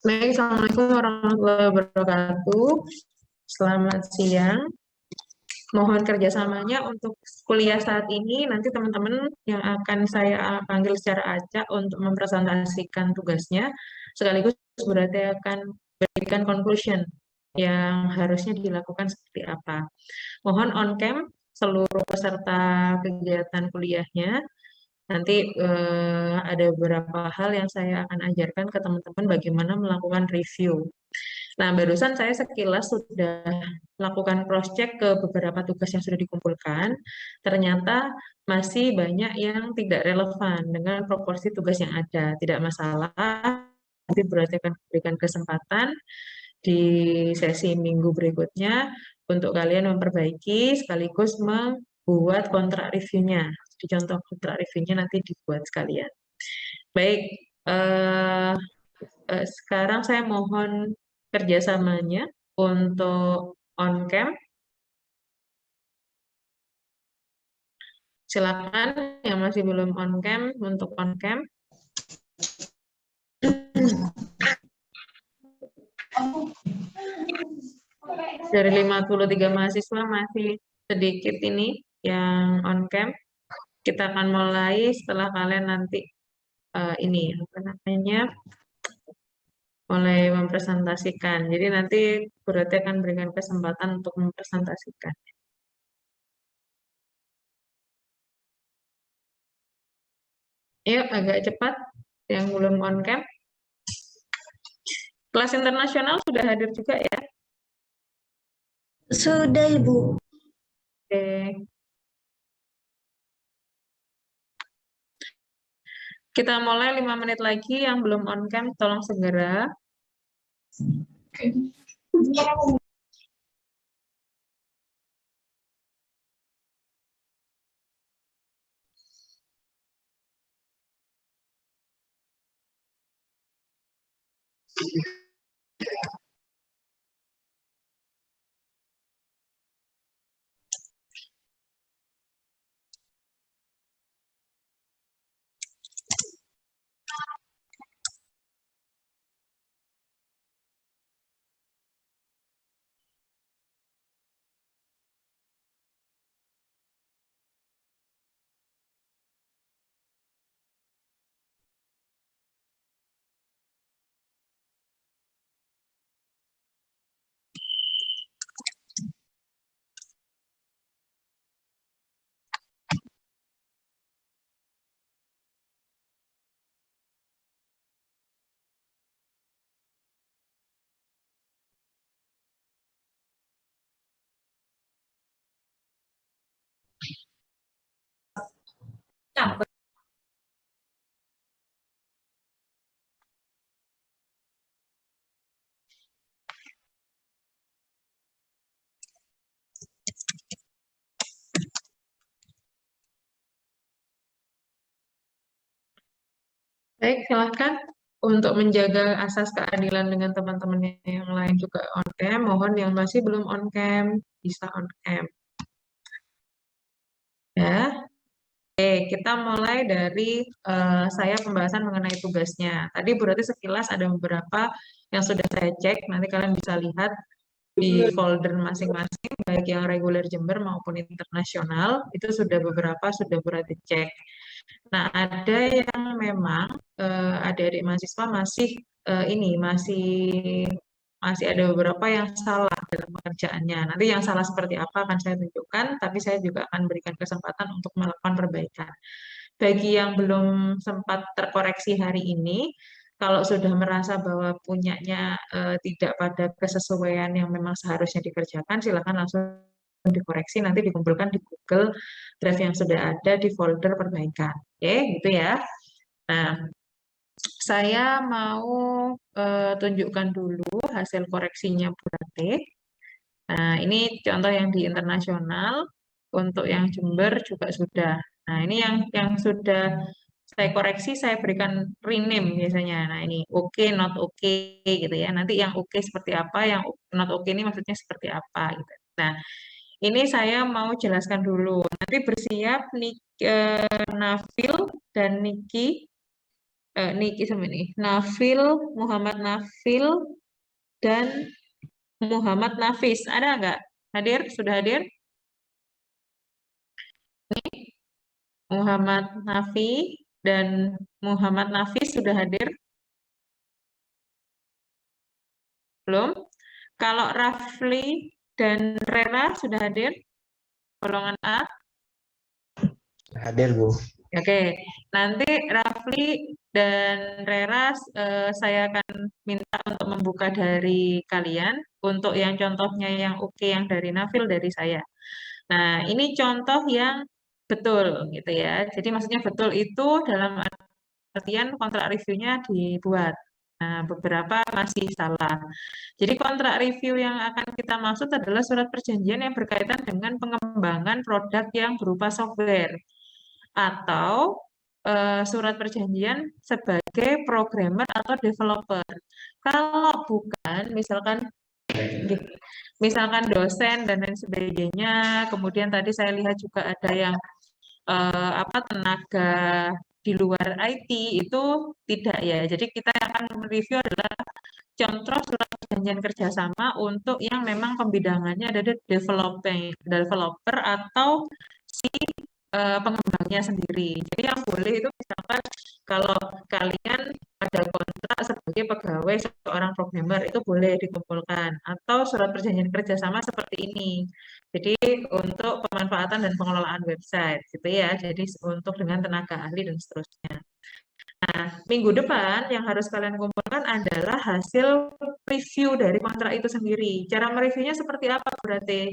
Baik, Assalamualaikum warahmatullahi wabarakatuh. Selamat siang. Mohon kerjasamanya untuk kuliah saat ini. Nanti teman-teman yang akan saya panggil secara acak untuk mempresentasikan tugasnya, sekaligus berarti akan berikan conclusion yang harusnya dilakukan seperti apa. Mohon on-cam seluruh peserta kegiatan kuliahnya. Nanti ada beberapa hal yang saya akan ajarkan ke teman-teman bagaimana melakukan review. Nah, barusan saya sekilas sudah melakukan cross-check ke beberapa tugas yang sudah dikumpulkan. Ternyata masih banyak yang tidak relevan dengan proporsi tugas yang ada. Tidak masalah, nanti berarti akan berikan kesempatan di sesi minggu berikutnya untuk kalian memperbaiki sekaligus membuat kontrak reviewnya. Di contoh kontrak reviewnya nanti dibuat sekalian. Baik, eh, sekarang saya mohon kerjasamanya untuk on-cam. Silakan yang masih belum on-cam untuk on-cam. Dari 53 mahasiswa masih sedikit ini yang on-cam. Kita akan mulai setelah kalian nanti ini apa namanya mulai mempresentasikan. Jadi nanti berarti akan berikan kesempatan untuk mempresentasikan. Yuk, agak cepat yang belum on-cam. Kelas internasional sudah hadir juga ya. Sudah, Ibu. Oke. Kita mulai 5 menit lagi. Yang belum on-cam, tolong segera. Baik, silahkan. Untuk menjaga asas keadilan dengan teman-teman yang lain juga on-cam, mohon yang masih belum on-cam, bisa on-cam. Ya. Oke, kita mulai dari saya pembahasan mengenai tugasnya. Tadi berarti sekilas ada beberapa yang sudah saya cek, nanti kalian bisa lihat di folder masing-masing, baik yang reguler Jember maupun internasional, itu sudah beberapa sudah berarti cek. Nah, ada yang memang adik-adik mahasiswa masih ini masih ada beberapa yang salah dalam pekerjaannya. Nanti yang salah seperti apa akan saya tunjukkan, tapi saya juga akan berikan kesempatan untuk melakukan perbaikan. Bagi yang belum sempat terkoreksi hari ini, kalau sudah merasa bahwa punyanya tidak pada kesesuaian yang memang seharusnya dikerjakan, silakan langsung dikoreksi, nanti dikumpulkan di Google Drive yang sudah ada di folder perbaikan. Oke, gitu ya. Nah, saya mau tunjukkan dulu hasil koreksinya Bu Rate. Nah, ini contoh yang di internasional, untuk yang Jember juga sudah. Nah, ini yang sudah saya koreksi, saya berikan rename biasanya. Nah, ini oke, not oke gitu ya. Nanti yang oke seperti apa, yang not oke ini maksudnya seperti apa gitu. Nah, ini saya mau jelaskan dulu. Nanti bersiap Nafil dan Niki Niki sama ini. Nafil, Muhammad Nafil, dan Muhammad Nafis. Ada nggak? Hadir? Sudah hadir? Nih, Muhammad Nafi dan Muhammad Nafis sudah hadir? Belum? Kalau Rafli dan Rera sudah hadir? Golongan A? Hadir, Bu. Oke, nanti Rafli dan Rera saya akan minta untuk membuka dari kalian untuk yang contohnya yang oke yang dari Nafil dari saya. Nah, ini contoh yang betul gitu ya. Jadi maksudnya betul itu dalam artian kontrak reviewnya dibuat. Nah, beberapa masih salah. Jadi kontrak review yang akan kita maksud adalah surat perjanjian yang berkaitan dengan pengembangan produk yang berupa software atau surat perjanjian sebagai programmer atau developer. Kalau bukan, misalkan dosen dan lain sebagainya, kemudian tadi saya lihat juga ada yang apa tenaga di luar IT itu tidak ya. Jadi kita akan mereview adalah contoh surat perjanjian kerjasama untuk yang memang pembidangannya ada di developer atau si pengembangnya sendiri. Jadi yang boleh itu misalkan kalau kalian ada kontrak sebagai pegawai seorang programmer itu boleh dikumpulkan atau surat perjanjian kerjasama seperti ini. Jadi untuk pemanfaatan dan pengelolaan website gitu ya. Jadi untuk dengan tenaga ahli dan seterusnya. Nah, minggu depan yang harus kalian kumpulkan adalah hasil review dari kontrak itu sendiri. Cara mereviewnya seperti apa berarti?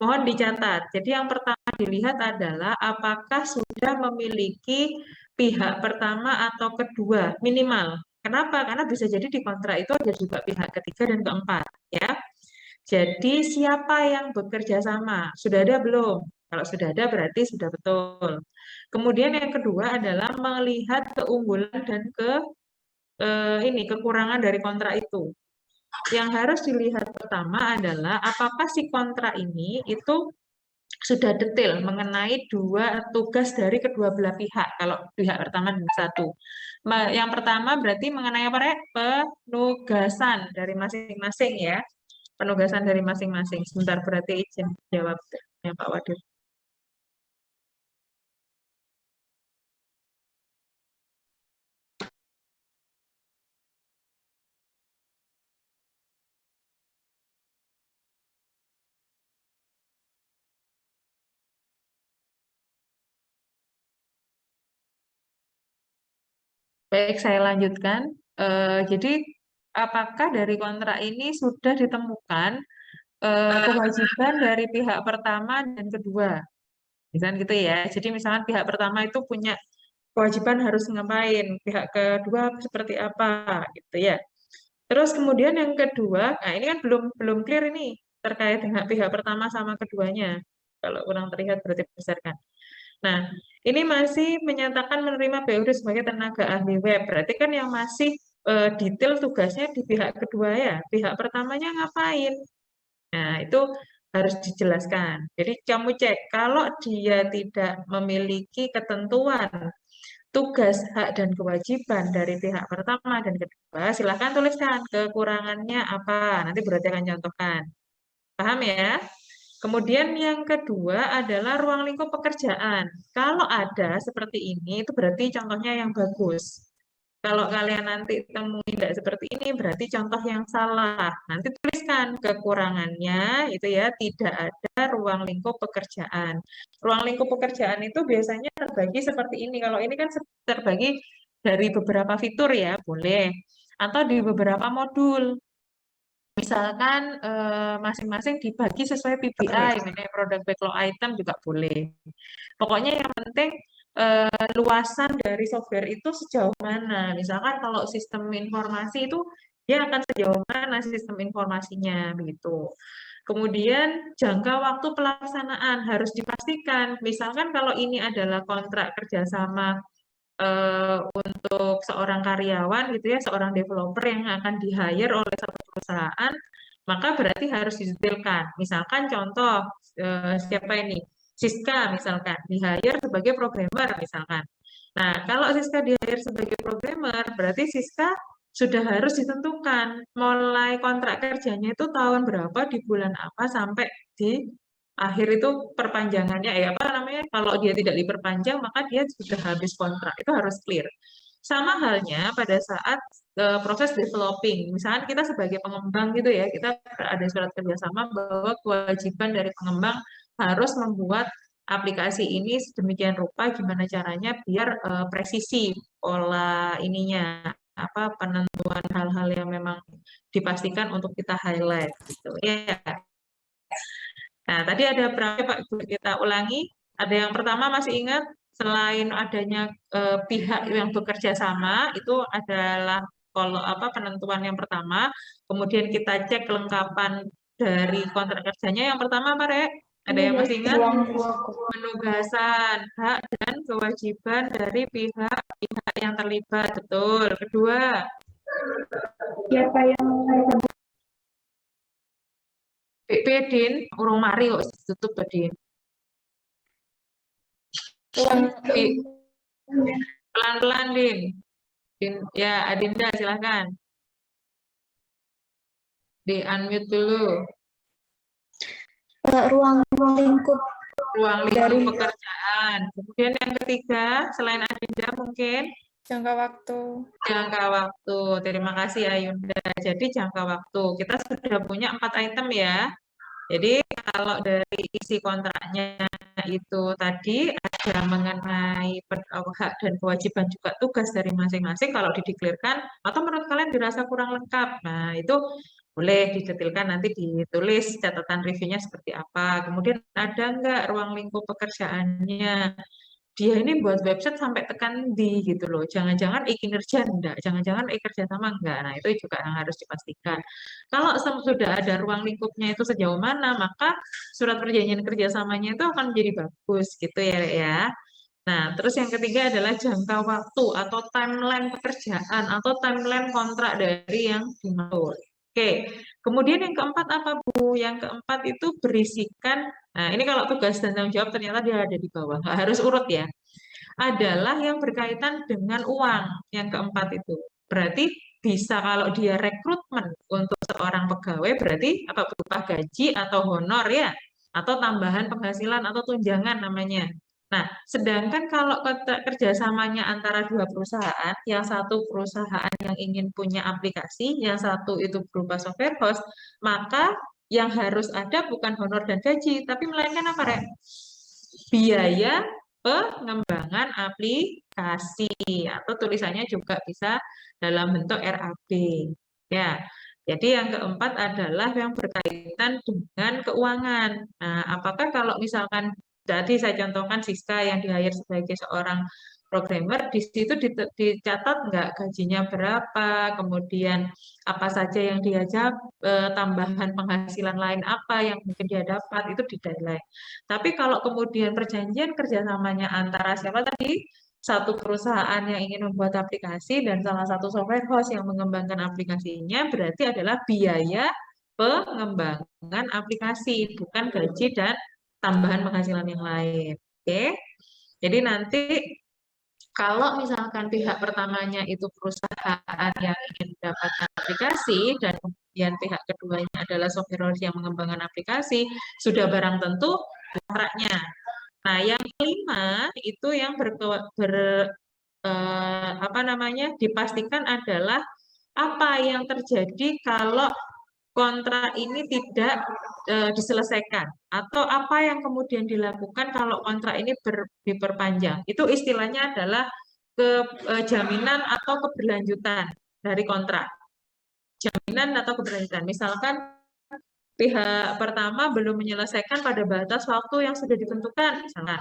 Mohon dicatat. Jadi yang pertama dilihat adalah apakah sudah memiliki pihak pertama atau kedua minimal. Kenapa? Karena bisa jadi di kontrak itu ada juga pihak ketiga dan keempat, ya. Jadi siapa yang bekerja sama? Sudah ada belum? Kalau sudah ada berarti sudah betul. Kemudian yang kedua adalah melihat keunggulan dan ini kekurangan dari kontrak itu. Yang harus dilihat pertama adalah apakah si kontrak ini itu sudah detail mengenai dua tugas dari kedua belah pihak. Kalau pihak pertama dan satu. Yang pertama berarti mengenai apa, Rek? Penugasan dari masing-masing ya. Penugasan dari masing-masing. Sebentar berarti izin jawab ya Pak Wadir. Baik, saya lanjutkan. Jadi, apakah dari kontrak ini sudah ditemukan kewajiban dari pihak pertama dan kedua? Misalkan gitu ya. Jadi, misalkan pihak pertama itu punya kewajiban harus ngapain, pihak kedua seperti apa, gitu ya. Terus kemudian yang kedua, nah ini kan belum belum clear ini terkait dengan pihak pertama sama keduanya. Kalau kurang terlihat berarti berdasarkan. Nah, ini masih menyatakan menerima BUD sebagai tenaga ahli web. Berarti kan yang masih detail tugasnya di pihak kedua ya. Pihak pertamanya ngapain? Nah, itu harus dijelaskan. Jadi kamu cek, kalau dia tidak memiliki ketentuan tugas, hak, dan kewajiban dari pihak pertama dan kedua, silahkan tuliskan kekurangannya apa. Nanti berarti akan contohkan. Paham ya? Kemudian yang kedua adalah ruang lingkup pekerjaan. Kalau ada seperti ini, itu berarti contohnya yang bagus. Kalau kalian nanti temui tidak seperti ini, berarti contoh yang salah. Nanti tuliskan kekurangannya, itu ya, tidak ada ruang lingkup pekerjaan. Ruang lingkup pekerjaan itu biasanya terbagi seperti ini. Kalau ini kan terbagi dari beberapa fitur ya, boleh. Atau di beberapa modul. Misalkan masing-masing dibagi sesuai PBI, misalnya produk backlog item juga boleh. Pokoknya yang penting luasan dari software itu sejauh mana. Misalkan kalau sistem informasi itu dia akan sejauh mana sistem informasinya begitu. Kemudian jangka waktu pelaksanaan harus dipastikan. Misalkan kalau ini adalah kontrak kerjasama untuk seorang karyawan gitu ya, seorang developer yang akan di-hire oleh satu perusahaan, maka berarti harus didetailkan. Misalkan contoh siapa ini? Siska misalkan di-hire sebagai programmer misalkan. Nah, kalau Siska di-hire sebagai programmer, berarti Siska sudah harus ditentukan mulai kontrak kerjanya itu tahun berapa, di bulan apa, sampai di akhir itu perpanjangannya, apa namanya, kalau dia tidak diperpanjang, maka dia sudah habis kontrak. Itu harus clear. Sama halnya pada saat proses developing. Misalnya kita sebagai pengembang gitu ya, kita ada surat kerjasama bahwa kewajiban dari pengembang harus membuat aplikasi ini sedemikian rupa gimana caranya biar presisi pola ininya, apa penentuan hal-hal yang memang dipastikan untuk kita highlight gitu ya. Nah, tadi ada berapa Pak Ibu, kita ulangi. Ada yang pertama masih ingat, selain adanya pihak yang bekerja sama, itu adalah kalau apa penentuan yang pertama. Kemudian kita cek kelengkapan dari kontrak kerjanya. Yang pertama apa, Rek? Ada yang masih ingat? Ruang Penugasan, hak dan kewajiban dari pihak-pihak yang terlibat. Betul. Kedua, siapa yang Din, urung mari kok tutup tadi. Pelan-pelan, Din. Ya, Adinda, silahkan. Di-unmute dulu. ruang lingkup Ruang lingkup pekerjaan. Kemudian yang ketiga, selain Adinda mungkin jangka waktu. jangka waktu. Terima kasih Ayunda. Jadi jangka waktu. Kita sudah punya 4 item ya. Jadi kalau dari isi kontraknya itu tadi ada mengenai hak dan kewajiban juga tugas dari masing-masing kalau dideklirkan atau menurut kalian dirasa kurang lengkap. Nah, itu boleh didetailkan nanti ditulis catatan reviewnya seperti apa. Kemudian ada nggak ruang lingkup pekerjaannya? Dia ini buat website sampai tekan di gitu loh. Jangan-jangan e-kinerja enggak, jangan-jangan e-kerja sama enggak. Nah, itu juga yang harus dipastikan. Kalau sudah ada ruang lingkupnya itu sejauh mana, maka surat perjanjian kerjasamanya itu akan menjadi bagus gitu ya, Rek, ya. Nah, terus yang ketiga adalah jangka waktu atau timeline pekerjaan atau timeline kontrak dari yang dimaksud. Oke, kemudian yang keempat apa Bu? Yang keempat itu berisikan, nah ini kalau tugas dan tanggung jawab ternyata dia ada di bawah, nggak harus urut ya, adalah yang berkaitan dengan uang, yang keempat itu. Berarti bisa kalau dia rekrutmen untuk seorang pegawai, berarti apa berupa gaji atau honor ya, atau tambahan penghasilan atau tunjangan namanya. Nah, sedangkan kalau kontrak kerjasamanya antara dua perusahaan, yang satu perusahaan yang ingin punya aplikasi, yang satu itu berupa software host, maka yang harus ada bukan honor dan gaji, tapi melainkan apa, Rek? Biaya pengembangan aplikasi atau tulisannya juga bisa dalam bentuk RAB. Ya, jadi yang keempat adalah yang berkaitan dengan keuangan. Nah, apakah kalau misalkan tadi saya contohkan Siska yang di-hire sebagai seorang programmer, di situ dicatat nggak gajinya berapa, kemudian apa saja yang dia tambahan penghasilan lain apa yang mungkin dia dapat, itu di highlight. Tapi kalau kemudian perjanjian kerjasamanya antara siapa tadi? Satu perusahaan yang ingin membuat aplikasi dan salah satu software house yang mengembangkan aplikasinya, berarti adalah biaya pengembangan aplikasi, bukan gaji dan tambahan penghasilan yang lain. Oke? Jadi nanti kalau misalkan pihak pertamanya itu perusahaan yang ingin mendapatkan aplikasi dan kemudian pihak keduanya adalah software house yang mengembangkan aplikasi, sudah barang tentu kontraknya. Nah, yang kelima itu yang apa namanya dipastikan adalah apa yang terjadi kalau kontrak ini tidak diselesaikan atau apa yang kemudian dilakukan kalau kontrak ini diperpanjang. Itu istilahnya adalah jaminan atau keberlanjutan dari kontrak. Jaminan atau keberlanjutan. Misalkan pihak pertama belum menyelesaikan pada batas waktu yang sudah ditentukan, misalkan.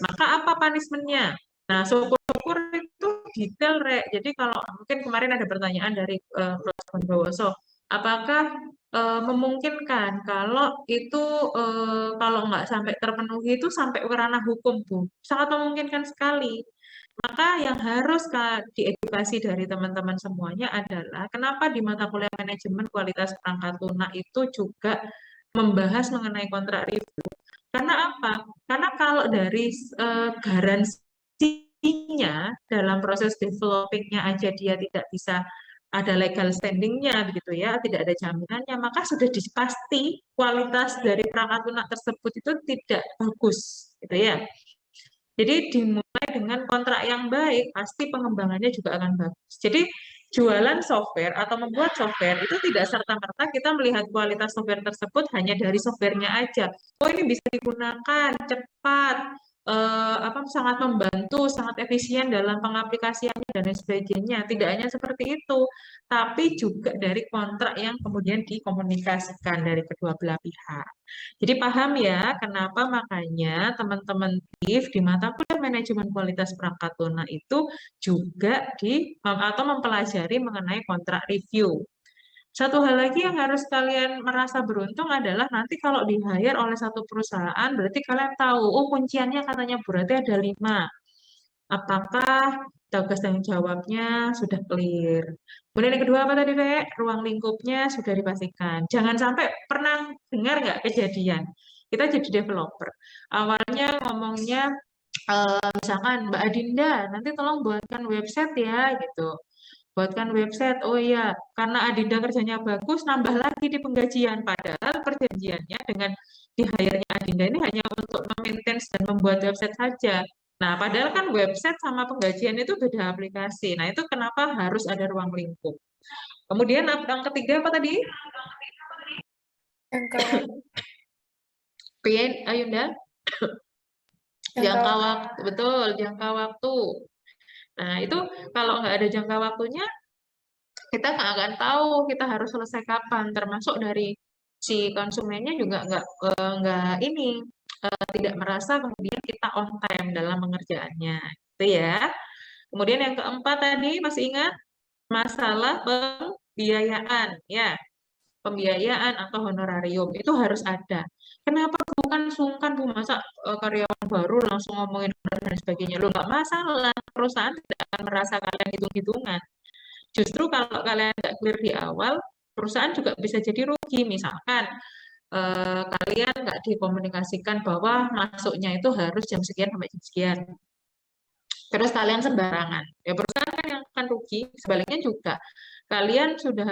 Maka apa punishment-nya? Nah, syukur-syukur itu detail, Rek. Jadi kalau mungkin kemarin ada pertanyaan dari Prof. Bondowoso, apakah memungkinkan kalau itu kalau nggak sampai terpenuhi itu sampai ke ranah hukum, Bu? Sangat memungkinkan sekali. Maka yang harus diedukasi dari teman-teman semuanya adalah kenapa di mata kuliah manajemen kualitas perangkat lunak itu juga membahas mengenai kontrak review. Karena apa? Karena kalau dari garansi nantinya dalam proses developingnya aja dia tidak bisa ada legal standingnya begitu ya, tidak ada jaminannya, maka sudah pasti kualitas dari perangkat lunak tersebut itu tidak bagus, gitu ya. Jadi dimulai dengan kontrak yang baik, pasti pengembangannya juga akan bagus. Jadi jualan software atau membuat software itu tidak serta-merta kita melihat kualitas software tersebut hanya dari softwarenya aja. Oh ini bisa digunakan cepat, sangat membantu, sangat efisien dalam pengaplikasiannya dan lain sebagainya. Tidak hanya seperti itu, tapi juga dari kontrak yang kemudian dikomunikasikan dari kedua belah pihak. Jadi paham ya, kenapa makanya teman-teman TIF di mata kuliah manajemen kualitas perangkat lunak itu juga atau mempelajari mengenai kontrak review. Satu hal lagi yang harus kalian merasa beruntung adalah nanti kalau di-hire oleh satu perusahaan, berarti kalian tahu, oh kunciannya katanya berarti ada 5. Apakah tugas dan jawabnya sudah clear? Kemudian yang kedua apa tadi, Rek? Ruang lingkupnya sudah dipastikan. Jangan sampai pernah dengar nggak kejadian. Kita jadi developer. Awalnya ngomongnya, misalkan Mbak Adinda, nanti tolong buatkan website ya, gitu. Buatkan website, oh iya, karena Adinda kerjanya bagus, nambah lagi di penggajian. Padahal perjanjiannya dengan di-hire-nya Adinda ini hanya untuk memaintain dan membuat website saja. Nah, padahal kan website sama penggajian itu beda aplikasi. Nah, itu kenapa harus ada ruang lingkup. Kemudian yang ketiga apa tadi? Jangka waktu. Pian, Ayunda? Jangka Jangka waktu. waktu, betul, jangka waktu. Nah, itu kalau nggak ada jangka waktunya, kita nggak akan tahu kita harus selesai kapan. Termasuk dari si konsumennya juga nggak tidak merasa kemudian kita on time dalam pengerjaannya, gitu ya. Kemudian yang keempat tadi masih ingat masalah pembiayaan, ya. Pembiayaan atau honorarium itu harus ada. Kenapa bukan sungkan Bu masa karyawan baru langsung ngomongin honor dan sebagainya? Lo nggak masalah, perusahaan tidak akan merasa kalian hitung-hitungan. Justru kalau kalian nggak clear di awal, perusahaan juga bisa jadi rugi. Misalkan kalian nggak dikomunikasikan bahwa masuknya itu harus jam sekian sampai jam sekian. Terus kalian sembarangan, ya perusahaan kan yang akan rugi. Sebaliknya juga, kalian sudah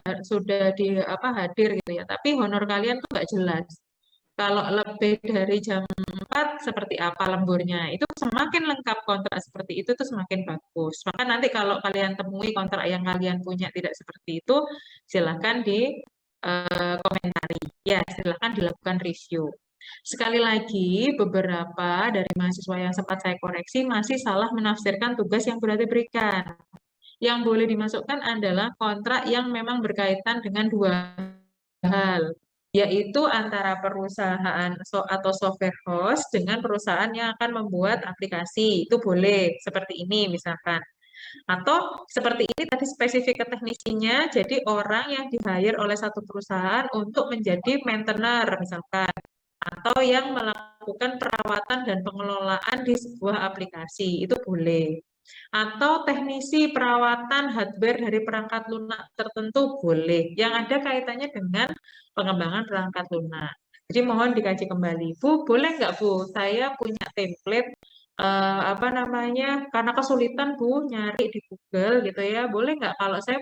hadir gitu ya, tapi honor kalian tuh nggak jelas. Kalau lebih dari jam 4 seperti apa lemburnya, itu semakin lengkap kontrak seperti itu tuh semakin bagus. Maka nanti kalau kalian temui kontrak yang kalian punya tidak seperti itu, silahkan di komentari. Ya, silahkan dilakukan review. Sekali lagi, beberapa dari mahasiswa yang sempat saya koreksi masih salah menafsirkan tugas yang sudah diberikan. Yang boleh dimasukkan adalah kontrak yang memang berkaitan dengan dua hal, yaitu antara perusahaan atau software host dengan perusahaan yang akan membuat aplikasi. Itu boleh, seperti ini misalkan. Atau seperti ini tadi spesifik ke teknisinya, jadi orang yang di-hire oleh satu perusahaan untuk menjadi maintainer misalkan, atau yang melakukan perawatan dan pengelolaan di sebuah aplikasi, itu boleh. Atau teknisi perawatan hardware dari perangkat lunak tertentu boleh. Yang ada kaitannya dengan pengembangan perangkat lunak. Jadi mohon dikaji kembali. Bu, boleh nggak Bu? Saya punya template karena kesulitan Bu nyari di Google gitu ya. Boleh nggak kalau saya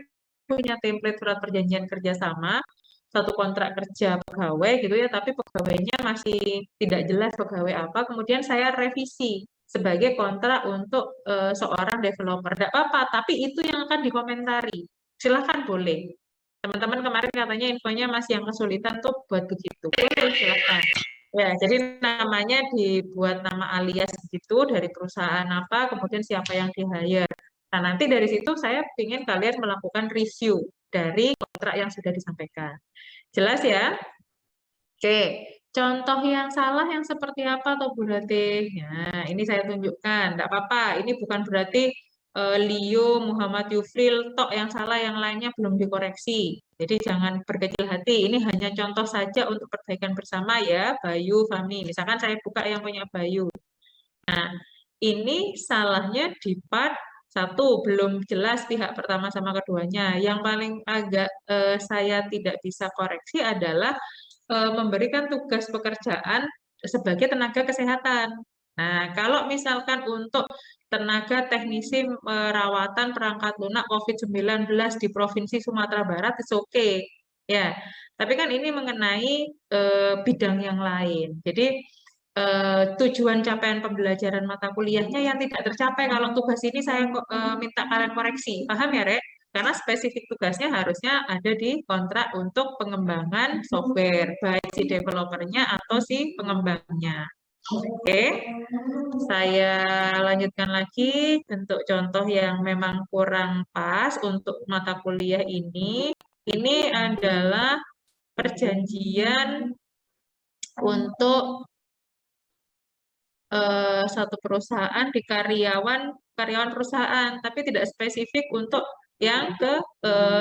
punya template surat perjanjian kerjasama satu kontrak kerja pegawai gitu ya, tapi pegawainya masih tidak jelas pegawai apa, kemudian saya revisi sebagai kontrak untuk seorang developer. Tidak apa-apa, tapi itu yang akan dikomentari. Silahkan boleh. Teman-teman kemarin katanya infonya masih yang kesulitan tuh buat begitu. Boleh, silahkan. Ya, jadi namanya dibuat nama alias gitu dari perusahaan apa, kemudian siapa yang di-hire. Nah, nanti dari situ saya ingin kalian melakukan review dari kontrak yang sudah disampaikan. Jelas ya? Oke, contoh yang salah yang seperti apa atau Bu Ratih? Nah, ini saya tunjukkan. Tidak apa-apa, ini bukan berarti Leo, Muhammad Yufril, tok yang salah, yang lainnya belum dikoreksi. Jadi jangan berkecil hati, ini hanya contoh saja untuk perbaikan bersama ya, Bayu, Fami. Misalkan saya buka yang punya Bayu. Nah, ini salahnya di part 1, belum jelas pihak pertama sama keduanya. Yang paling agak saya tidak bisa koreksi adalah memberikan tugas pekerjaan sebagai tenaga kesehatan. Nah, kalau misalkan untuk tenaga teknisi perawatan perangkat lunak COVID-19 di Provinsi Sumatera Barat, itu oke. Ya, tapi kan ini mengenai bidang yang lain. Jadi, tujuan capaian pembelajaran mata kuliahnya yang tidak tercapai kalau tugas ini saya minta kalian koreksi. Paham ya, Rek? Karena spesifik tugasnya harusnya ada di kontrak untuk pengembangan software, baik si developernya atau si pengembangnya. Oke, saya lanjutkan lagi untuk contoh yang memang kurang pas untuk mata kuliah ini. Ini adalah perjanjian untuk satu perusahaan di karyawan perusahaan, tapi tidak spesifik untuk yang ke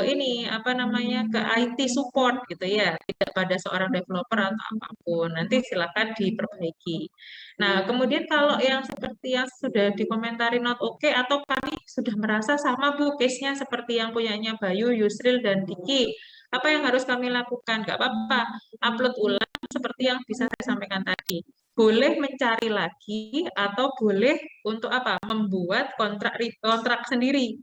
ini apa namanya ke IT support gitu ya, tidak pada seorang developer atau apapun. Nanti silakan diperbaiki. Nah, kemudian kalau yang seperti yang sudah dikomentari not oke atau kami sudah merasa sama Bu case-nya seperti yang punyanya Bayu, Yusril dan Diki, apa yang harus kami lakukan? Gak apa-apa, upload ulang seperti yang bisa saya sampaikan tadi. Boleh mencari lagi atau boleh untuk apa? Membuat kontrak sendiri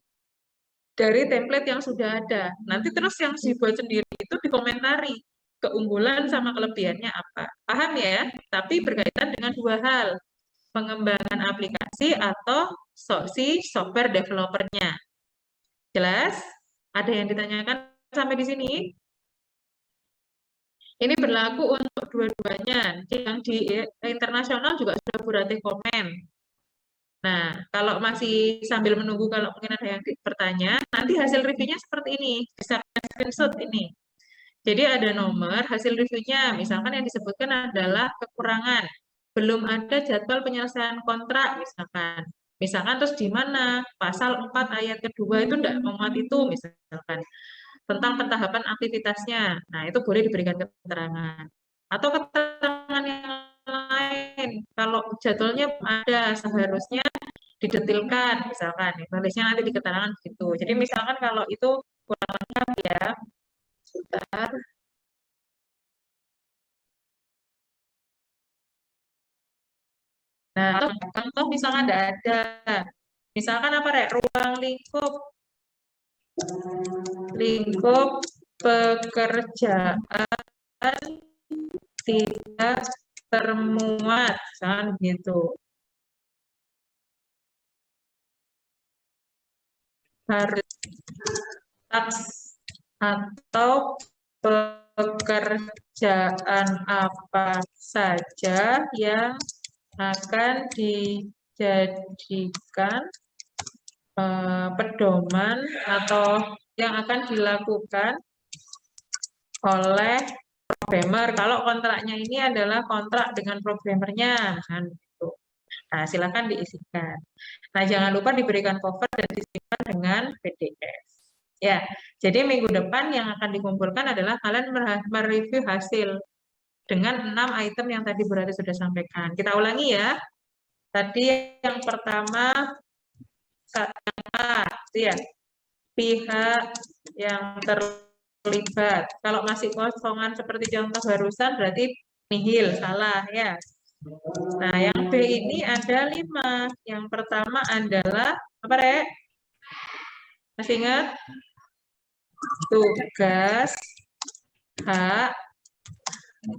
dari template yang sudah ada. Nanti terus yang dibuat sendiri itu dikomentari keunggulan sama kelebihannya apa. Paham ya? Tapi berkaitan dengan dua hal, pengembangan aplikasi atau si software developernya. Jelas? Ada yang ditanyakan sampai di sini? Ini berlaku untuk dua-duanya. Yang di internasional juga sudah berarti komen. Nah, kalau masih sambil menunggu kalau mungkin ada yang bertanya, nanti hasil reviewnya seperti ini. Bisa screenshot ini. Jadi ada nomor hasil reviewnya, misalkan yang disebutkan adalah kekurangan. Belum ada jadwal penyelesaian kontrak, misalkan. Misalkan terus di mana pasal 4 ayat kedua itu tidak memuat itu, misalkan tentang pentahapan aktivitasnya. Nah, itu boleh diberikan keterangan. Atau keterangan yang lain, kalau jadwalnya ada, seharusnya didetilkan, misalkan. Tulisnya nanti di keterangan gitu. Jadi misalkan kalau itu kurang lengkap ya, sebentar. Nah, contoh misalkan ada. Misalkan apa, Rek? Ruang lingkup pekerjaan tidak termuat, misalkan gitu. Harus taks atau pekerjaan apa saja yang akan dijadikan pedoman atau yang akan dilakukan oleh programmer. Kalau kontraknya ini adalah kontrak dengan programmernya, kan gitu. Nah, silakan diisikan. Nah, jangan lupa diberikan cover dan disimpan dengan PDF. Ya, jadi minggu depan yang akan dikumpulkan adalah kalian mereview hasil dengan 6 item yang tadi berarti sudah sampaikan. Kita ulangi ya. Tadi yang pertama, ya, pihak yang terlibat. Kalau masih kosongan seperti contoh barusan berarti nihil, salah ya. Nah, yang B ini ada 5. Yang pertama adalah apa, Rek? Masih ingat? Tugas, hak,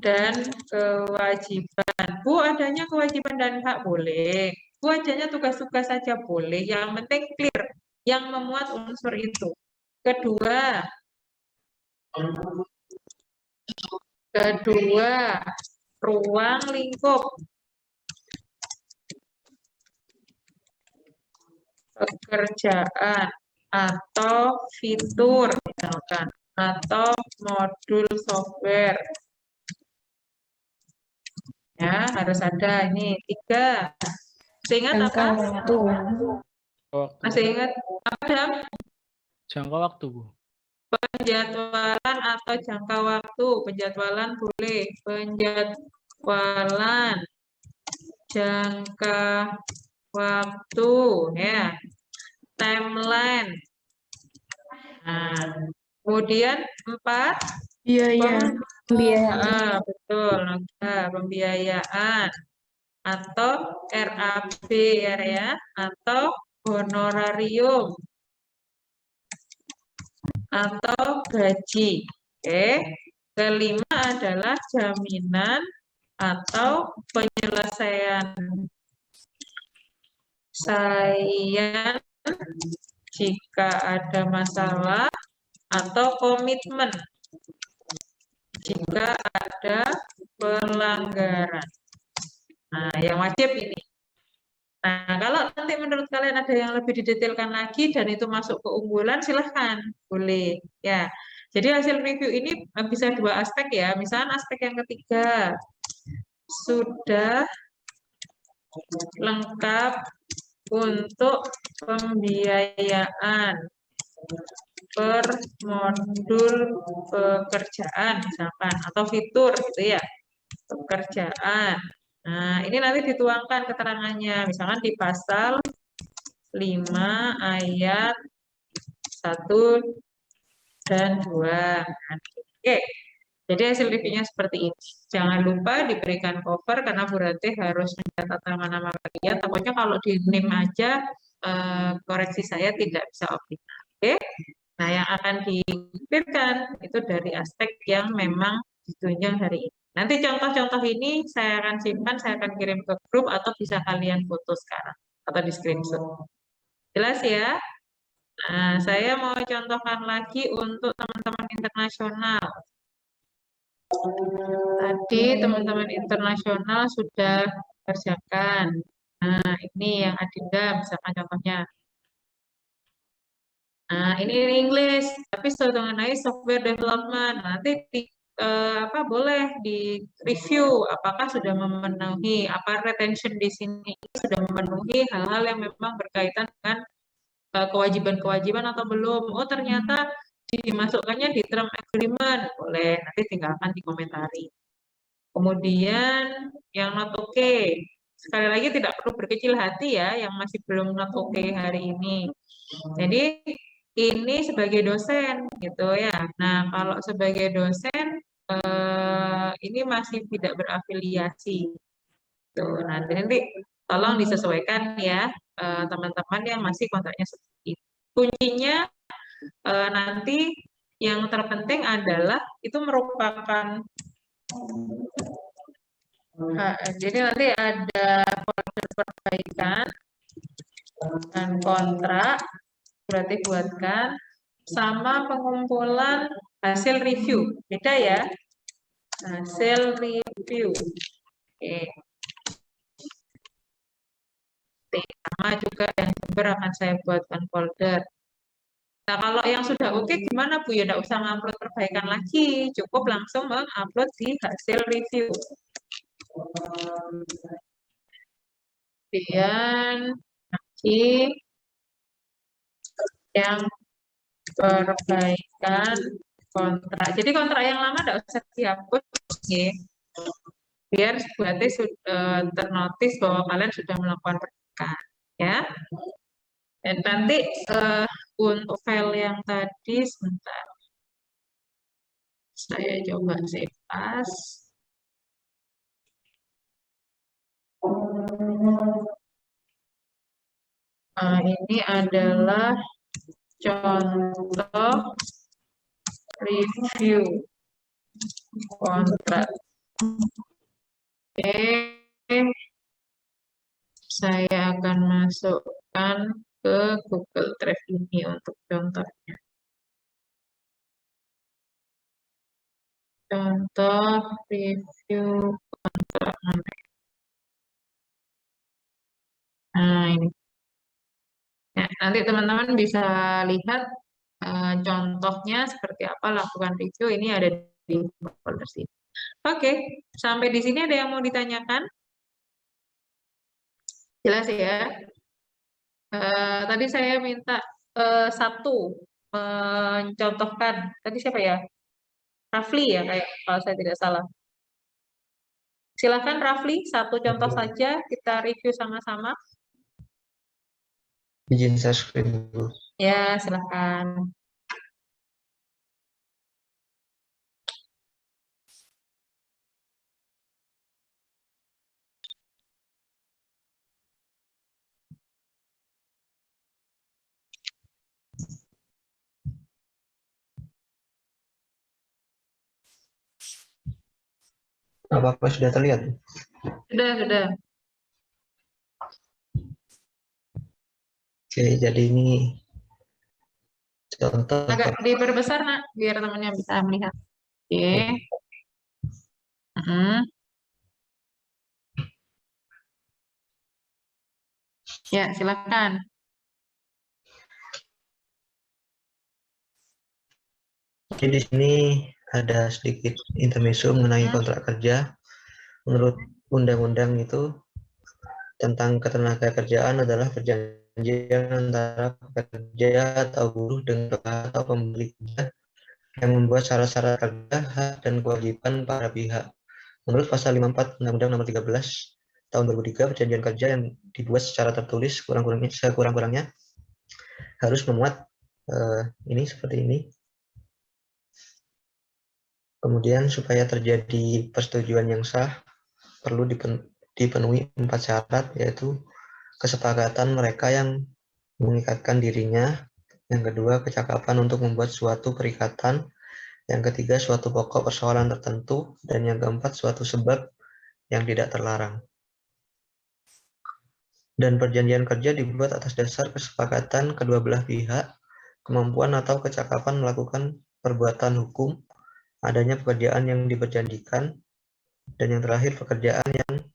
dan kewajiban. Bu, adanya kewajiban dan hak boleh. Bu, adanya tugas-tugas saja boleh. Yang penting clear, yang memuat unsur itu. Kedua, ruang lingkup pekerjaan atau fitur misalkan atau modul software ya harus ada ini 3. Masih ingat apa? Waktu. Masih ingat apa? Jangka waktu, Bu. Penjadwalan atau jangka waktu. Penjadwalan boleh. Penjadwalan jangka waktu ya. Timeline. Nah, kemudian 4 Iya. betul, pembiayaan. atau RAB ya, atau honorarium atau gaji. Oke. Kelima adalah jaminan atau penyelesaian saya jika ada masalah atau komitmen jika ada pelanggaran. Nah, yang wajib ini. Nah, kalau nanti menurut kalian ada yang lebih didetailkan lagi dan itu masuk ke unggulan, silahkan, boleh. Ya, jadi hasil review ini bisa dua aspek ya. Misalnya aspek yang ketiga, sudah lengkap untuk pembiayaan per modul pekerjaan misalkan atau fitur gitu ya pekerjaan. Nah, ini nanti dituangkan keterangannya misalkan di pasal 5 ayat 1 dan 2. Oke. Jadi hasil reviewnya seperti ini. Jangan lupa diberikan cover karena Bu Ranti harus mencatat nama-nama kalian. Takutnya kalau di NIM aja koreksi saya tidak bisa optimal. Oke. Nah, yang akan diberikan itu dari aspek yang memang ditunjang hari ini. Nanti contoh-contoh ini saya akan simpan, saya akan kirim ke grup atau bisa kalian foto sekarang atau di screenshot. Jelas ya? Nah, saya mau contohkan lagi untuk teman-teman internasional. Tadi teman-teman internasional sudah kerjakan. Nah, ini yang Adinda misalkan contohnya. Nah, ini English, tapi mengenai software development. Nanti boleh di review apakah sudah memenuhi apa retention di sini sudah memenuhi hal-hal yang memang berkaitan dengan kewajiban-kewajiban atau belum. Oh, ternyata dimasukkannya di term agreement. Boleh, nanti tinggalkan di komentari. Kemudian yang not okay. Sekali lagi tidak perlu berkecil hati ya yang masih belum not okay hari ini. Jadi ini sebagai dosen gitu ya. Nah, kalau sebagai dosen ini masih tidak berafiliasi. Tuh, nanti tolong disesuaikan ya teman-teman yang masih kontraknya seperti itu. Kuncinya nanti yang terpenting adalah itu merupakan jadi nanti ada proses perbaikan dan kontrak berarti buatkan sama pengumpulan hasil review beda ya hasil review. Oke. Sama juga yang sumber akan saya buatkan folder. Nah, kalau yang sudah oke gimana Bu? Ya tidak usah mengupload perbaikan lagi, cukup langsung mengupload di hasil review. Kemudian lagi yang perbaikan kontrak. Jadi kontrak yang lama tidak usah dihapus, ya. Biar berarti ternotis bahwa kalian sudah melakukan perbaikan, ya. Dan nanti untuk file yang tadi sebentar, saya coba save as. Ini adalah contoh review kontrak. Oke, saya akan masukkan ke Google Drive ini untuk contohnya. Contoh review kontrak. Nah, ini. Ya, nanti teman-teman bisa lihat contohnya seperti apa lakukan review ini ada di folder sini. Oke, sampai di sini ada yang mau ditanyakan? Jelas ya? Tadi saya minta satu mencontohkan. Tadi siapa ya? Rafli ya, kayak kalau saya tidak salah. Silakan Rafli, satu contoh saja kita review sama-sama. Izin share screen dulu. Ya, silakan. Apa-apa sudah terlihat? Sudah. Oke, jadi ini contoh. Agak diperbesar, Nak, biar temannya bisa melihat. Oke. Mm-mm. Ya, silakan. Jadi di sini ada sedikit intermezzo mengenai kontrak kerja. Menurut undang-undang itu tentang ketenaga kerjaan adalah perjanjian antara pekerja atau buruh dengan atau pembeli kerja yang membuat syarat-syarat kerja, hak, dan kewajiban para pihak. Menurut pasal 54 Undang-Undang Nomor 13 Tahun 2003, perjanjian kerja yang dibuat secara tertulis sekurang-kurangnya harus memuat ini seperti ini. Kemudian supaya terjadi persetujuan yang sah, perlu dipenuhi 4 syarat, yaitu kesepakatan mereka yang mengikatkan dirinya, yang kedua kecakapan untuk membuat suatu perikatan, yang ketiga suatu pokok persoalan tertentu, dan yang keempat suatu sebab yang tidak terlarang. Dan perjanjian kerja dibuat atas dasar kesepakatan kedua belah pihak, kemampuan atau kecakapan melakukan perbuatan hukum, adanya pekerjaan yang diperjanjikan, dan yang terakhir pekerjaan yang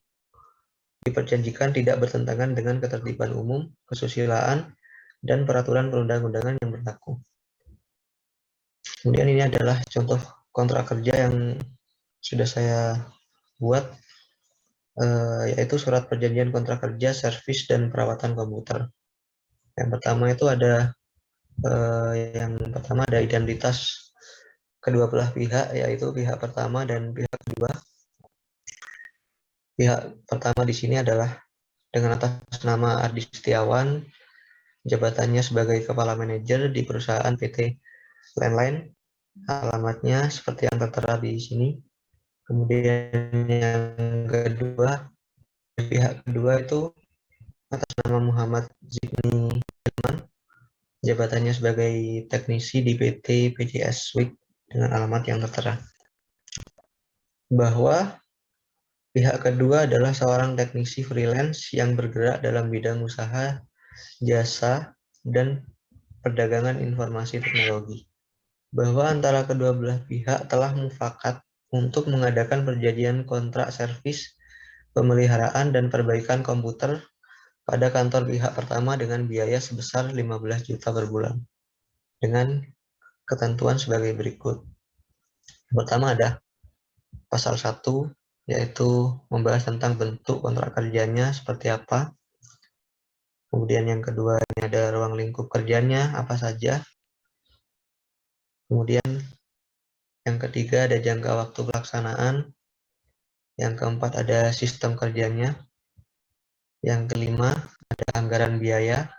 diperjanjikan tidak bertentangan dengan ketertiban umum, kesusilaan, dan peraturan perundang-undangan yang berlaku. Kemudian ini adalah contoh kontrak kerja yang sudah saya buat, yaitu surat perjanjian kontrak kerja, servis, dan perawatan komputer. Yang pertama itu ada identitas kedua belah pihak, yaitu pihak pertama dan pihak kedua. Pihak pertama di sini adalah dengan atas nama Ardi Setiawan, jabatannya sebagai kepala manajer di perusahaan PT Landline. Alamatnya seperti yang tertera di sini. Kemudian yang kedua, pihak kedua itu atas nama Muhammad Zikni Hilman, jabatannya sebagai teknisi di PT PJS Week dengan alamat yang tertera. Bahwa pihak kedua adalah seorang teknisi freelance yang bergerak dalam bidang usaha, jasa, dan perdagangan informasi teknologi. Bahwa antara kedua belah pihak telah mufakat untuk mengadakan perjanjian kontrak servis, pemeliharaan, dan perbaikan komputer pada kantor pihak pertama dengan biaya sebesar 15 juta per bulan. Dengan ketentuan sebagai berikut. Yang pertama ada pasal 1, yaitu membahas tentang bentuk kontrak kerjanya seperti apa. Kemudian yang kedua ini ada ruang lingkup kerjanya apa saja. Kemudian yang ketiga ada jangka waktu pelaksanaan. Yang keempat ada sistem kerjanya. Yang kelima ada anggaran biaya.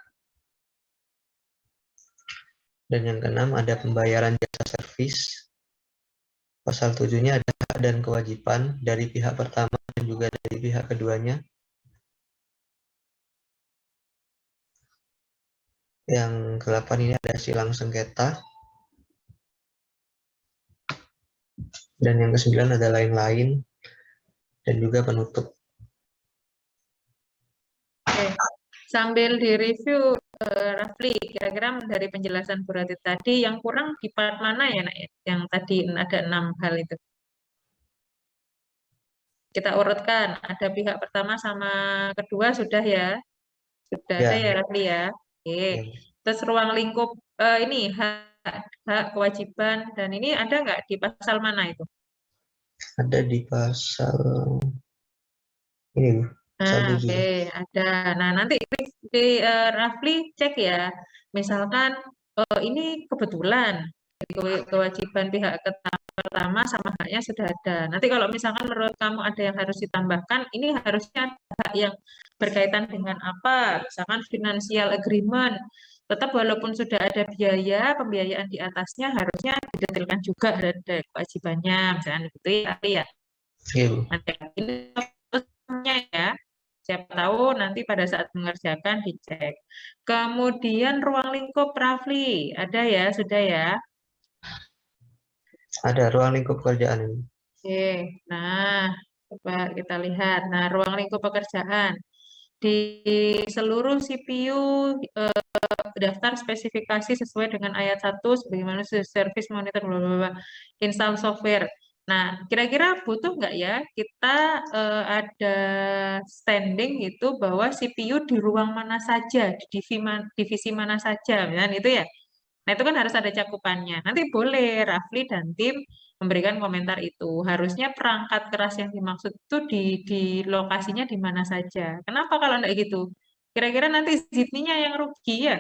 Dan yang keenam ada pembayaran jasa servis. Pasal 7-nya ada hak dan kewajiban dari pihak pertama dan juga dari pihak keduanya. Yang ke-8 ini ada silang sengketa. Dan yang ke-9 ada lain-lain dan juga penutup. Oke. Sambil direview, Rafli, kira-kira dari penjelasan Bu Rati tadi yang kurang di part mana ya, Nak? Yang tadi ada 6 hal itu. Kita urutkan, ada pihak pertama sama kedua sudah ya. Sudah ada ya, Rafli ya. Oke. Ya. Terus ruang lingkup ini hak kewajiban dan ini ada nggak di pasal mana itu? Ada di pasal ini, Bu. Pasal 7. Oke, ada. Nah, nanti di Rafli cek ya. Misalkan ini kebetulan kewajiban pihak pertama sama haknya sudah ada. Nanti kalau misalkan menurut kamu ada yang harus ditambahkan, ini harusnya ada hak yang berkaitan dengan apa? Misalkan financial agreement. Tetap walaupun sudah ada biaya, pembiayaan di atasnya harusnya didetailkan juga ada kewajibannya, misalkan gitu ya. Tapi ya, Iya, Bu. nanti ini terusnya ya. Siapa tahu nanti pada saat mengerjakan dicek. Kemudian ruang lingkup Rafli, ada ya, sudah ya? Ada ruang lingkup pekerjaan ini. Oke, nah coba kita lihat. Nah, ruang lingkup pekerjaan di seluruh CPU daftar spesifikasi sesuai dengan ayat 1 sebagaimana service monitor bla bla bla, install software. Nah, kira-kira butuh nggak ya kita ada standing gitu bahwa CPU di ruang mana saja, di divisi mana saja, kan itu ya. Nah, itu kan harus ada cakupannya. Nanti boleh Rafli dan tim memberikan komentar itu. Harusnya perangkat keras yang dimaksud itu di lokasinya di mana saja. Kenapa kalau enggak gitu? Kira-kira nanti Zidninya yang rugi ya?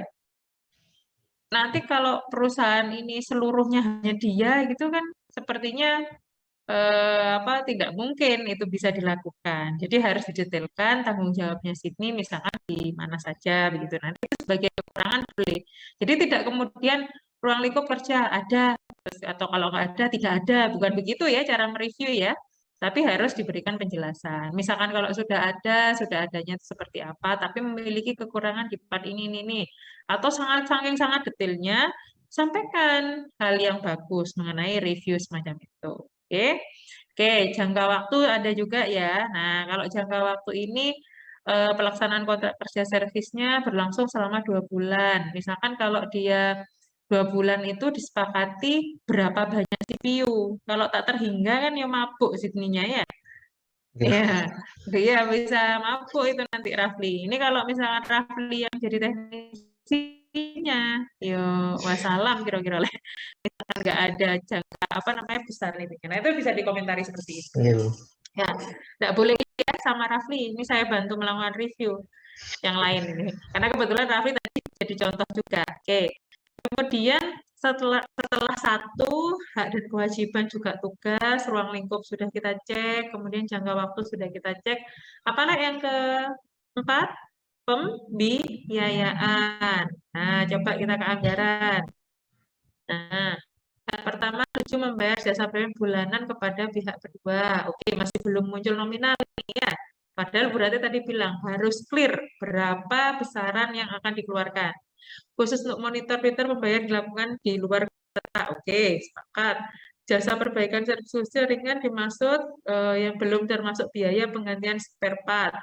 Nanti kalau perusahaan ini seluruhnya hanya dia gitu kan sepertinya apa tidak mungkin itu bisa dilakukan. Jadi harus didetailkan tanggung jawabnya Sydney misalkan di mana saja begitu. Nanti itu sebagai kekurangan boleh. Jadi tidak kemudian ruang lingkup kerja ada atau kalau nggak ada tidak ada, bukan begitu ya cara mereview ya. Tapi harus diberikan penjelasan. Misalkan kalau sudah adanya itu seperti apa, tapi memiliki kekurangan di part ini. Atau saking sangat detailnya, sampaikan hal yang bagus mengenai review semacam itu. Oke. Oke, jangka waktu ada juga ya. Nah, kalau jangka waktu ini pelaksanaan kontrak kerja servisnya berlangsung selama 2 bulan. Misalkan kalau dia 2 bulan itu disepakati berapa banyak CPU. Kalau tak terhingga kan ya mabuk Sydney-nya ya. Ya. Iya, iya bisa mabuk itu nanti Rafli. Ini kalau misalkan Rafli yang jadi teknisinya, yo wassalam kira-kira lah. Nggak ada jangka apa namanya besar ini. Nah itu bisa dikomentari seperti itu. Iya, Bu. Ya, nggak boleh ya sama Rafli. Ini saya bantu melakukan review yang lain ini. Karena kebetulan Rafli tadi jadi contoh juga. Oke. Kemudian setelah satu hak dan kewajiban juga tugas, ruang lingkup sudah kita cek, kemudian jangka waktu sudah kita cek. Apalah yang keempat? Pembiayaan. Nah, coba kita ke anggaran. Nah, yang pertama tujuh membayar jasa premium bulanan kepada pihak kedua. Oke, masih belum muncul nominal nih ya. Padahal berarti tadi bilang harus clear berapa besaran yang akan dikeluarkan. Khusus untuk monitor printer membayar dilakukan di luar kota. Oke, sepakat. Jasa perbaikan servis ringan dimaksud yang belum termasuk biaya penggantian spare part.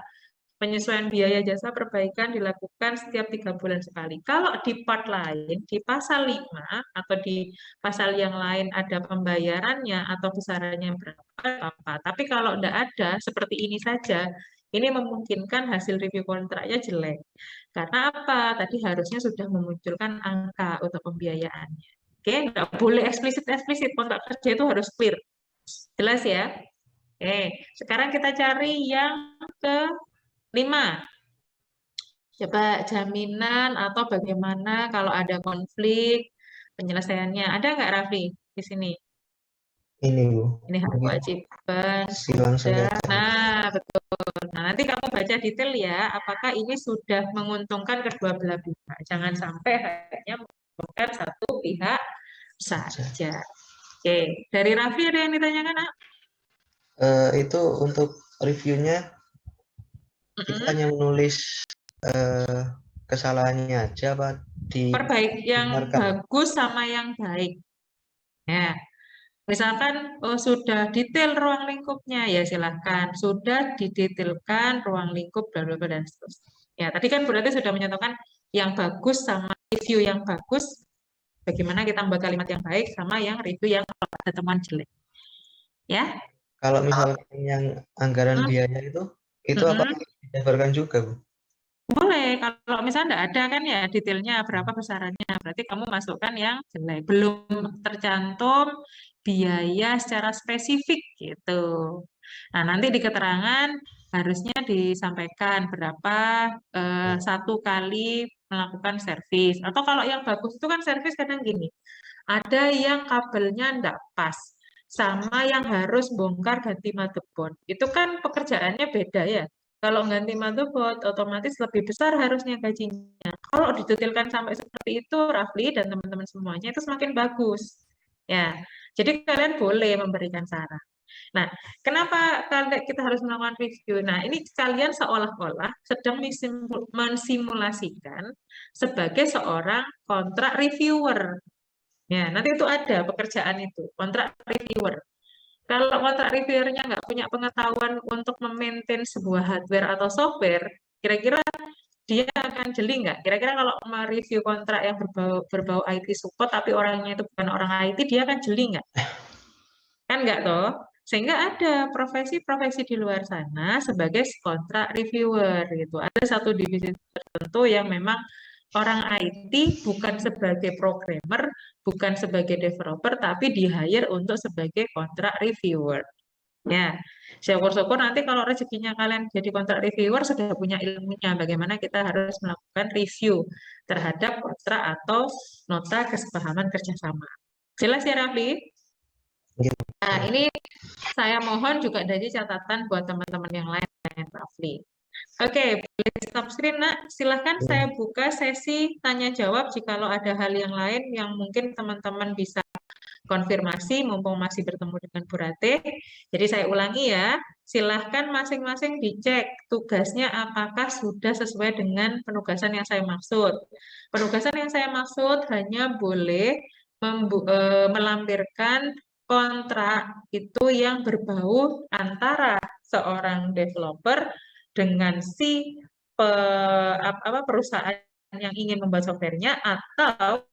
Penyesuaian biaya jasa perbaikan dilakukan setiap 3 bulan sekali. Kalau di part lain, di pasal 5 atau di pasal yang lain ada pembayarannya atau besarannya berapa, apa. Tapi kalau tidak ada, seperti ini saja, ini memungkinkan hasil review kontraknya jelek. Karena apa? Tadi harusnya sudah memunculkan angka untuk pembiayaannya. Oke, nggak boleh eksplisit-eksplisit, kontrak kerja itu harus clear. Jelas ya? Oke, sekarang kita cari yang ke 5. Coba jaminan atau bagaimana kalau ada konflik penyelesaiannya. Ada nggak Raffi di sini? Ini, Bu. Ini hak Ini kewajiban silang sudah. sengketa. Nah, betul. Nah, nanti kamu baca detail ya, apakah ini sudah menguntungkan kedua belah pihak. Jangan sampai hanya menguntungkan satu pihak saja. Oke, dari Raffi ada yang ditanyakan, Nak? Itu untuk reviewnya kita hanya menulis kesalahannya aja, Pak. Perbaik yang Dibenarkan. bagus sama yang baik. Ya, misalkan sudah detail ruang lingkupnya, ya silahkan. Sudah didetailkan ruang lingkup, bla bla bla dan seterusnya. Ya, tadi kan berarti sudah menyatakan yang bagus sama review yang bagus. Bagaimana kita membuat kalimat yang baik sama yang review yang ada temuan jelek. Ya. Kalau misalkan yang anggaran biaya itu apa dijabarkan juga, Bu? Boleh, kalau misalnya tidak ada kan ya detailnya berapa besarannya, berarti kamu masukkan yang jelek. Belum tercantum biaya secara spesifik gitu. Nah, nanti di keterangan harusnya disampaikan berapa satu kali melakukan servis. Atau kalau yang bagus itu kan servis kadang gini, ada yang kabelnya tidak pas, sama yang harus bongkar ganti motherboard. Itu kan pekerjaannya beda ya. Kalau ganti motherboard, otomatis lebih besar harusnya gajinya. Kalau didetailkan sampai seperti itu, Rafli dan teman-teman semuanya itu semakin bagus. Ya, jadi kalian boleh memberikan saran. Nah, kenapa kita harus melakukan review? Nah, ini kalian seolah-olah sedang mensimulasikan sebagai seorang kontrak reviewer. Ya, nanti itu ada pekerjaan itu, kontrak reviewer. Kalau kontrak reviewernya nggak punya pengetahuan untuk memaintain sebuah hardware atau software, kira-kira dia akan jeli nggak? Kira-kira kalau mereview kontrak yang berbau IT support, tapi orangnya itu bukan orang IT, dia akan jeli nggak? Kan nggak toh? Sehingga ada profesi-profesi di luar sana sebagai kontrak reviewer gitu. Ada satu divisi tertentu yang memang orang IT bukan sebagai programmer, bukan sebagai developer, tapi di-hire untuk sebagai kontrak reviewer. Ya, syukur-syukur nanti kalau rezekinya kalian jadi kontrak reviewer sudah punya ilmunya bagaimana kita harus melakukan review terhadap kontrak atau nota kesepahaman kerjasama. Jelas ya, Rafli? Nah, ini saya mohon juga dari catatan buat teman-teman yang lain dengan Rafli. Oke, boleh stop screen, Nak. Silahkan saya buka sesi tanya jawab jikalau ada hal yang lain yang mungkin teman-teman bisa konfirmasi mumpung masih bertemu dengan Bu Rate. Jadi saya ulangi ya, silahkan masing-masing dicek tugasnya apakah sudah sesuai dengan penugasan yang saya maksud. Penugasan yang saya maksud hanya boleh melampirkan kontrak itu yang berbau antara seorang developer dengan si perusahaan yang ingin membuat softwarenya atau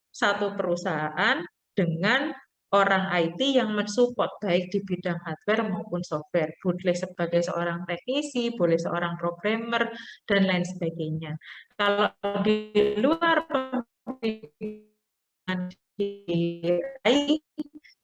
satu perusahaan dengan orang IT yang mensupport baik di bidang hardware maupun software. Boleh sebagai seorang teknisi, boleh seorang programmer, dan lain sebagainya. Kalau di luar pembimbingan di IT,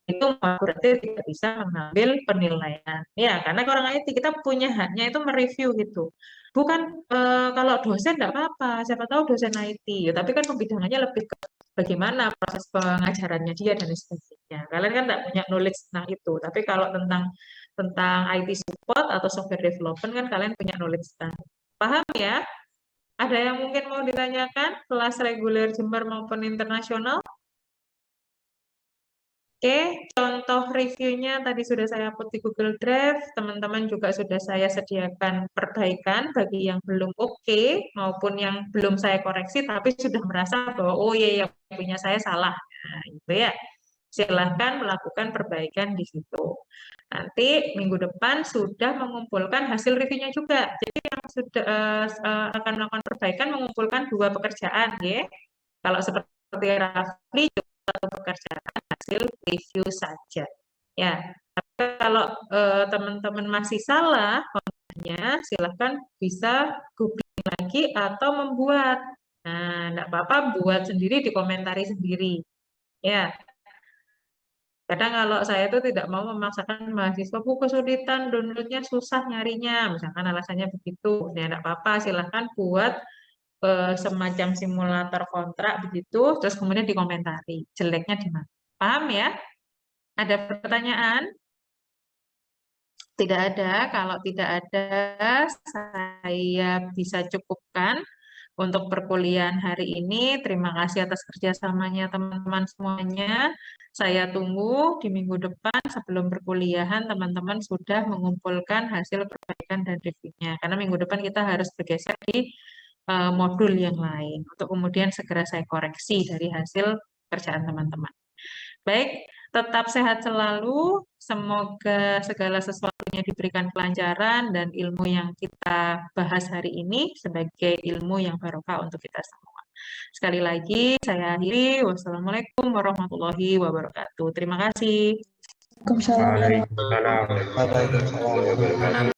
itu berarti tidak bisa mengambil penilaian. Ya, karena orang IT kita punya haknya itu mereview gitu. Bukan kalau dosen tidak apa-apa, siapa tahu dosen IT, ya, tapi kan pembidangannya lebih ke bagaimana proses pengajarannya dia dan sebagainya. Kalian kan tidak punya knowledge tentang itu, tapi kalau tentang IT support atau software development kan kalian punya knowledge tentang. Paham ya? Ada yang mungkin mau ditanyakan kelas reguler Jember maupun internasional? Oke, contoh reviewnya tadi sudah saya upload di Google Drive. Teman-teman juga sudah saya sediakan perbaikan bagi yang belum oke maupun yang belum saya koreksi tapi sudah merasa bahwa oh iya yang punya saya salah. Nah, itu ya. Silahkan melakukan perbaikan di situ. Nanti minggu depan sudah mengumpulkan hasil reviewnya juga. Jadi yang sudah akan melakukan perbaikan mengumpulkan 2 pekerjaan ya. Kalau seperti Rafli satu pekerjaan hasil review saja. Ya, tapi kalau teman-teman masih salah kontennya, silahkan bisa googling lagi atau membuat. Nah, enggak apa-apa buat sendiri, dikomentari sendiri. Ya, kadang kalau saya itu tidak mau memaksakan mahasiswa, bu kesulitan, downloadnya susah nyarinya, misalkan alasannya begitu. Ya, enggak apa-apa, silahkan buat semacam simulator kontrak begitu, terus kemudian dikomentari jeleknya di mana. Paham ya? Ada pertanyaan? Tidak ada. Kalau tidak ada, saya bisa cukupkan untuk perkuliahan hari ini. Terima kasih atas kerjasamanya teman-teman semuanya. Saya tunggu di minggu depan sebelum perkuliahan teman-teman sudah mengumpulkan hasil perbaikan dan reviewnya. Karena minggu depan kita harus bergeser di modul yang lain untuk kemudian segera saya koreksi dari hasil kerjaan teman-teman. Baik, tetap sehat selalu. Semoga segala sesuatunya diberikan kelancaran dan ilmu yang kita bahas hari ini sebagai ilmu yang barokah untuk kita semua. Sekali lagi, saya akhiri. Wassalamualaikum warahmatullahi wabarakatuh. Terima kasih. Waalaikumsalam. Waalaikumsalam.